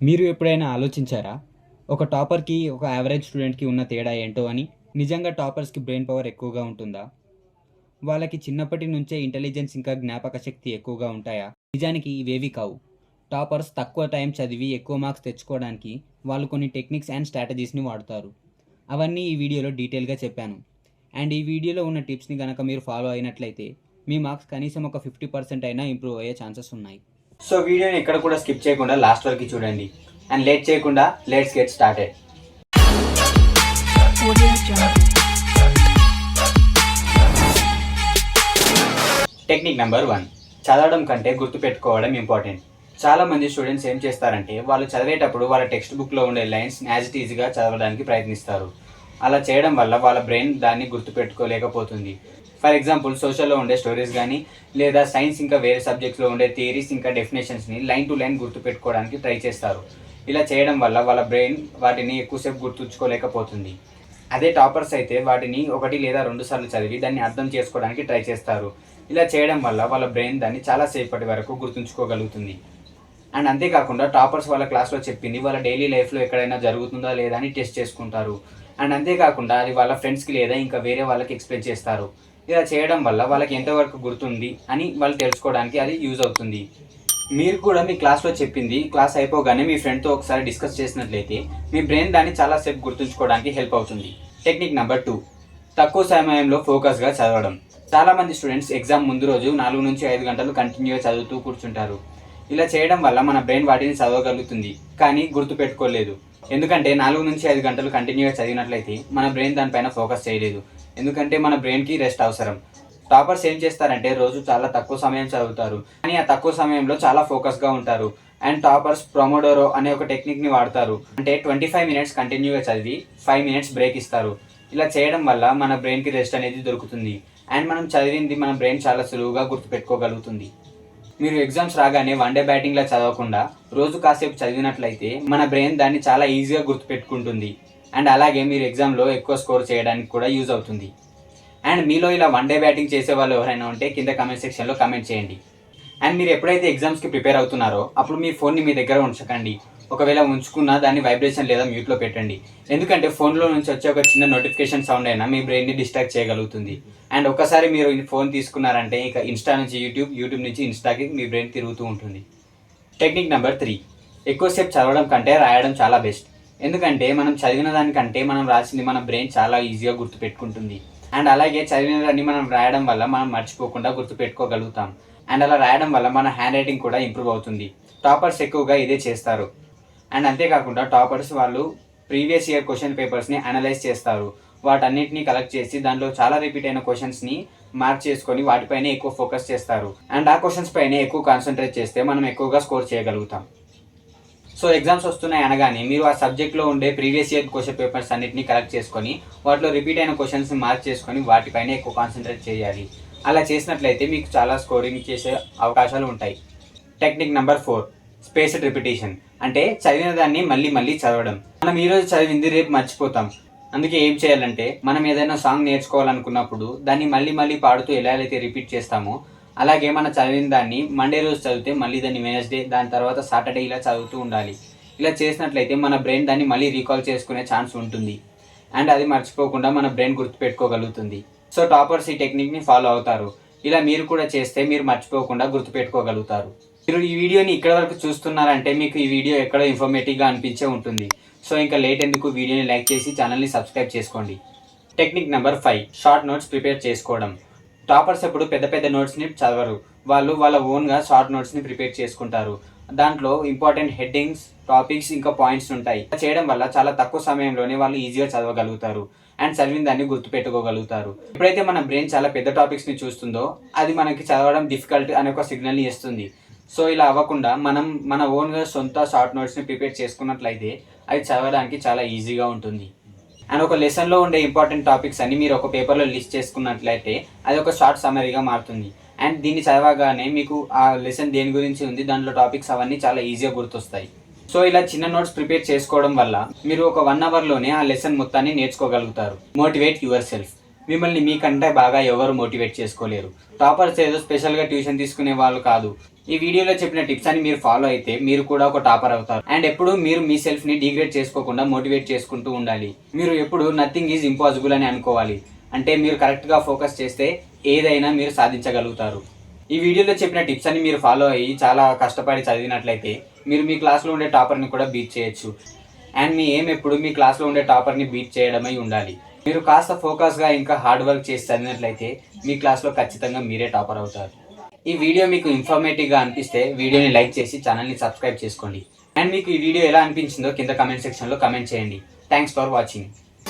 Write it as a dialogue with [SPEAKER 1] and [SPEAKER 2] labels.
[SPEAKER 1] మీరు ఎప్పుడైనా ఆలోచించారా? ఒక టాపర్‌కి, ఒక యావరేజ్ స్టూడెంట్‌కి ఉన్న తేడా ఏంటో అని? నిజంగా టాపర్స్‌కి బ్రెయిన్ పవర్ ఎక్కువగా ఉంటుందా? వాళ్ళకి చిన్నప్పటి నుంచే ఇంటెలిజెన్స్ ఇంకా జ్ఞాపక శక్తి ఎక్కువగా ఉంటాయా? నిజానికి ఇవేవి కావు. టాపర్స్ తక్కువ టైం చదివి ఎక్కువ మార్క్స్ తెచ్చుకోవడానికి వాళ్ళు కొన్ని టెక్నిక్స్ అండ్ స్ట్రాటజీస్‌ని వాడతారు. అవన్నీ ఈ వీడియోలో డీటెయిల్‌గా చెప్పాను. అండ్ ఈ వీడియోలో ఉన్న టిప్స్‌ని గనక మీరు ఫాలో అయినట్లయితే మీ మార్క్స్ కనీసం ఒక 50% అయినా ఇంప్రూవ్ అయ్యే ఛాన్సెస్ ఉన్నాయి. సో వీడియోని ఎక్కడ కూడా స్కిప్ చేయకుండా లాస్ట్ వరకు చూడండి. అండ్ లేట్ చేయకుండా let's get started. Technique number 1. చదవడం కంటే గుర్తుపెట్టుకోవడం ఇంపార్టెంట్. చాలామంది స్టూడెంట్స్ ఏం చేస్తారంటే వాళ్ళు చదివేటప్పుడు వాళ్ళ టెక్స్ట్ బుక్లో ఉండే లైన్స్ యాజ్ ఇట్ ఈజీగా చదవడానికి ప్రయత్నిస్తారు. అలా చేయడం వల్ల వాళ్ళ బ్రెయిన్ దాన్ని గుర్తుపెట్టుకోలేకపోతుంది. ఫర్ ఎగ్జాంపుల్ సోషల్లో ఉండే స్టోరీస్ కానీ లేదా సైన్స్ ఇంకా వేరే సబ్జెక్ట్స్లో ఉండే థియరీస్ ఇంకా డెఫినేషన్స్ని లైన్ టు లైన్ గుర్తుపెట్టుకోవడానికి ట్రై చేస్తారు. ఇలా చేయడం వల్ల వాళ్ళ బ్రెయిన్ వాటిని ఎక్కువసేపు గుర్తుంచుకోలేకపోతుంది. అదే టాపర్స్ అయితే వాటిని 1 లేదా 2 సార్లు చదివి దాన్ని అర్థం చేసుకోవడానికి ట్రై చేస్తారు. ఇలా చేయడం వల్ల వాళ్ళ బ్రెయిన్ దాన్ని చాలా సేపటి వరకు గుర్తుంచుకోగలుగుతుంది. అండ్ అంతేకాకుండా టాపర్స్ వాళ్ళ క్లాస్లో చెప్పింది వాళ్ళ డైలీ లైఫ్లో ఎక్కడైనా జరుగుతుందా లేదా అని టెస్ట్ చేసుకుంటారు. అండ్ అంతేకాకుండా అది వాళ్ళ ఫ్రెండ్స్కి లేదా ఇంకా వేరే వాళ్ళకి ఎక్స్ప్లెయిన్ చేస్తారు. ఇలా చేయడం వల్ల వాళ్ళకి ఎంతవరకు గుర్తుంది అని వాళ్ళు తెలుసుకోవడానికి అది యూజ్ అవుతుంది. మీరు కూడా మీ క్లాస్లో చెప్పింది క్లాస్ అయిపోగానే మీ ఫ్రెండ్తో ఒకసారి డిస్కస్ చేసినట్లయితే మీ బ్రెయిన్ దాన్ని చాలాసేపు గుర్తుంచుకోవడానికి హెల్ప్ అవుతుంది. Technique number 2. తక్కువ సమయంలో ఫోకస్గా చదవడం. చాలామంది స్టూడెంట్స్ ఎగ్జామ్ ముందు రోజు 4 నుంచి 5 గంటలు కంటిన్యూగా చదువుతూ కూర్చుంటారు. ఇలా చేయడం వల్ల మన బ్రెయిన్ వాటిని చదవగలుగుతుంది కానీ గుర్తుపెట్టుకోలేదు. ఎందుకంటే 4 నుంచి 5 గంటలు కంటిన్యూగా చదివినట్లయితే మన బ్రెయిన్ దానిపైన ఫోకస్ చేయలేదు. ఎందుకంటే మన బ్రెయిన్కి రెస్ట్ అవసరం. టాపర్స్ ఏం చేస్తారంటే రోజు చాలా తక్కువ సమయం చదువుతారు కానీ ఆ తక్కువ సమయంలో చాలా ఫోకస్గా ఉంటారు. అండ్ టాపర్స్ ప్రొమోడోరో అనే ఒక టెక్నిక్ని వాడతారు. అంటే 25 మినిట్స్ కంటిన్యూగా చదివి 5 మినిట్స్ బ్రేక్ ఇస్తారు. ఇలా చేయడం వల్ల మన బ్రెయిన్కి రెస్ట్ అనేది దొరుకుతుంది. అండ్ మనం చదివింది మన బ్రెయిన్ చాలా సులువుగా గుర్తుపెట్టుకోగలుగుతుంది. మీరు ఎగ్జామ్స్ రాగానే వన్ డే బ్యాటింగ్లా చదవకుండా రోజు కాసేపు చదివినట్లయితే మన బ్రెయిన్ దాన్ని చాలా ఈజీగా గుర్తుపెట్టుకుంటుంది. అండ్ అలాగే మీరు ఎగ్జామ్లో ఎక్కువ స్కోర్ చేయడానికి కూడా యూజ్ అవుతుంది. అండ్ మీలో ఇలా వన్ డే బ్యాటింగ్ చేసే వాళ్ళు ఎవరైనా ఉంటే కింద కమెంట్ సెక్షన్లో కమెంట్ చేయండి. అండ్ మీరు ఎప్పుడైతే ఎగ్జామ్స్కి ప్రిపేర్ అవుతున్నారో అప్పుడు మీ ఫోన్ని మీ దగ్గర ఉంచకండి. ఒకవేళ ఉంచుకున్నా దాన్ని వైబ్రేషన్ లేదా మ్యూట్లో పెట్టండి. ఎందుకంటే ఫోన్లో నుంచి వచ్చే ఒక చిన్న నోటిఫికేషన్ సౌండ్ అయినా మీ బ్రెయిన్ని డిస్ట్రాక్ట్ చేయగలుగుతుంది. అండ్ ఒక్కసారి మీరు ఫోన్ తీసుకున్నారంటే ఇక ఇన్స్టా నుంచి యూట్యూబ్ నుంచి ఇన్స్టాకి మీ బ్రెయిన్ తిరుగుతూ ఉంటుంది. Technique number 3. ఎక్కువసేపు చదవడం కంటే రాయడం చాలా బెస్ట్. ఎందుకంటే మనం చదివిన దానికంటే మనం రాసింది మన బ్రెయిన్ చాలా ఈజీగా గుర్తుపెట్టుకుంటుంది. అండ్ అలాగే చదివినదాన్ని మనం రాయడం వల్ల మనం మర్చిపోకుండా గుర్తుపెట్టుకోగలుగుతాం. అండ్ అలా రాయడం వల్ల మన హ్యాండ్ రైటింగ్ కూడా ఇంప్రూవ్ అవుతుంది. టాపర్స్ ఎక్కువగా ఇదే చేస్తారు. అండ్ అంతేకాకుండా టాపర్స్ వాళ్ళు ప్రీవియస్ ఇయర్ క్వశ్చన్ పేపర్స్ని అనలైజ్ చేస్తారు. వాటన్నిటిని కలెక్ట్ చేసి దాంట్లో చాలా రిపీట్ అయిన క్వశ్చన్స్ని మార్క్ చేసుకొని వాటిపైనే ఎక్కువ ఫోకస్ చేస్తారు. అండ్ ఆ క్వశ్చన్స్ పైనే ఎక్కువ కాన్సన్ట్రేట్ చేస్తే మనం ఎక్కువగా స్కోర్ చేయగలుగుతాం. సో ఎగ్జామ్స్ వస్తున్నాయి అనగానే మీరు ఆ సబ్జెక్ట్లో ఉండే ప్రీవియస్ ఇయర్ క్వశ్చన్ పేపర్స్ అన్నిటిని కలెక్ట్ చేసుకొని వాటిలో రిపీట్ అయిన క్వశ్చన్స్ని మార్క్ చేసుకొని వాటిపైనే ఎక్కువ కాన్సన్ట్రేట్ చేయాలి. అలా చేసినట్లయితే మీకు చాలా స్కోరింగ్ చేసే అవకాశాలు ఉంటాయి. Technique number 4. Spaced repetition. అంటే చదివిన దాన్ని మళ్ళీ మళ్ళీ చదవడం. మనం ఈరోజు చదివింది రేపు మర్చిపోతాం. అందుకే ఏం చేయాలంటే మనం ఏదైనా సాంగ్ నేర్చుకోవాలనుకున్నప్పుడు దాన్ని మళ్ళీ మళ్ళీ పాడుతూ ఎలా అయితే రిపీట్ చేస్తామో అలాగే మనం చదివిన దాన్ని మండే రోజు చదివితే మళ్ళీ దాన్ని వెనస్డే, దాని తర్వాత సాటర్డే ఇలా చదువుతూ ఉండాలి. ఇలా చేసినట్లయితే మన బ్రెయిన్ దాన్ని మళ్ళీ రీకాల్ చేసుకునే ఛాన్స్ ఉంటుంది. అండ్ అది మర్చిపోకుండా మన బ్రెయిన్ గుర్తుపెట్టుకోగలుగుతుంది. సో టాపర్స్ ఈ టెక్నిక్ని ఫాలో అవుతారు. ఇలా మీరు కూడా చేస్తే మీరు మర్చిపోకుండా గుర్తుపెట్టుకోగలుగుతారు. మీరు ఈ వీడియోని ఇక్కడ వరకు చూస్తున్నారంటే మీకు ఈ వీడియో ఎక్కడో ఇన్ఫర్మేటివ్గా అనిపించే ఉంటుంది. సో ఇంకా లేట్ ఎందుకు, వీడియోని లైక్ చేసి ఛానల్ని సబ్స్క్రైబ్ చేసుకోండి. Technique number 5. Short notes prepare చేసుకోవడం. టాపర్స్ ఎప్పుడు పెద్ద పెద్ద నోట్స్ని చదవరు. వాళ్ళు వాళ్ళ ఓన్గా షార్ట్ నోట్స్ని ప్రిపేర్ చేసుకుంటారు. దాంట్లో ఇంపార్టెంట్ హెడ్డింగ్స్, టాపిక్స్ ఇంకా పాయింట్స్ ఉంటాయి. చేయడం వల్ల చాలా తక్కువ సమయంలోనే వాళ్ళు ఈజీగా చదవగలుగుతారు. అండ్ చదివిన దాన్ని గుర్తుపెట్టుకోగలుగుతారు. ఎప్పుడైతే మన బ్రెయిన్ చాలా పెద్ద టాపిక్స్ని చూస్తుందో అది మనకి చదవడం డిఫికల్ట్ అనే ఒక సిగ్నల్ని ఇస్తుంది. సో ఇలా అవ్వకుండా మనం మన ఓన్గా సొంత షార్ట్ నోట్స్ని ప్రిపేర్ చేసుకున్నట్లయితే అది చదవడానికి చాలా ఈజీగా ఉంటుంది. అండ్ ఒక లెసన్లో ఉండే ఇంపార్టెంట్ టాపిక్స్ అన్ని మీరు ఒక పేపర్లో లిస్ట్ చేసుకున్నట్లయితే అది ఒక షార్ట్ సమరీగా మారుతుంది. అండ్ దీన్ని చదవగానే మీకు ఆ లెసన్ దేని గురించి ఉంది, దాంట్లో టాపిక్స్ అవన్నీ చాలా ఈజీగా గుర్తొస్తాయి. సో ఇలా చిన్న నోట్స్ ప్రిపేర్ చేసుకోవడం వల్ల మీరు ఒక 1 అవర్లోనే ఆ లెసన్ మొత్తాన్ని నేర్చుకోగలుగుతారు. Motivate your self. మిమ్మల్ని మీకంటే బాగా ఎవరు మోటివేట్ చేసుకోలేరు. టాపర్స్ ఏదో స్పెషల్గా ట్యూషన్ తీసుకునే వాళ్ళు కాదు. ఈ వీడియోలో చెప్పిన టిప్స్ అని మీరు ఫాలో అయితే మీరు కూడా ఒక టాపర్ అవుతారు. అండ్ ఎప్పుడు మీరు మీ సెల్ఫ్ ని డిగ్రేడ్ చేసుకోకుండా మోటివేట్ చేసుకుంటూ ఉండాలి. మీరు ఎప్పుడు నథింగ్ ఈజ్ ఇంపాసిబుల్ అని అనుకోవాలి. అంటే మీరు కరెక్ట్గా ఫోకస్ చేస్తే ఏదైనా మీరు సాధించగలుగుతారు. ఈ వీడియోలో చెప్పిన టిప్స్ అని మీరు ఫాలో అయ్యి చాలా కష్టపడి చదివినట్లయితే మీరు మీ క్లాస్లో ఉండే టాపర్ని కూడా బీట్ చేయొచ్చు. అండ్ మీ ఏం ఎప్పుడు మీ క్లాస్లో ఉండే టాపర్ని బీట్ చేయడమై ఉండాలి. మీరు కాస్త ఫోకస్గా ఇంకా హార్డ్ వర్క్ చేసి చదివినట్లయితే మీ క్లాస్లో ఖచ్చితంగా మీరే టాపర్ అవుతారు. ఈ వీడియో మీకు ఇన్ఫర్మేటివ్గా అనిపిస్తే వీడియోని లైక్ చేసి ఛానల్ని సబ్స్క్రైబ్ చేసుకోండి. అండ్ మీకు ఈ వీడియో ఎలా అనిపించిందో కింద కమెంట్ సెక్షన్లో కమెంట్ చేయండి. Thanks for watching.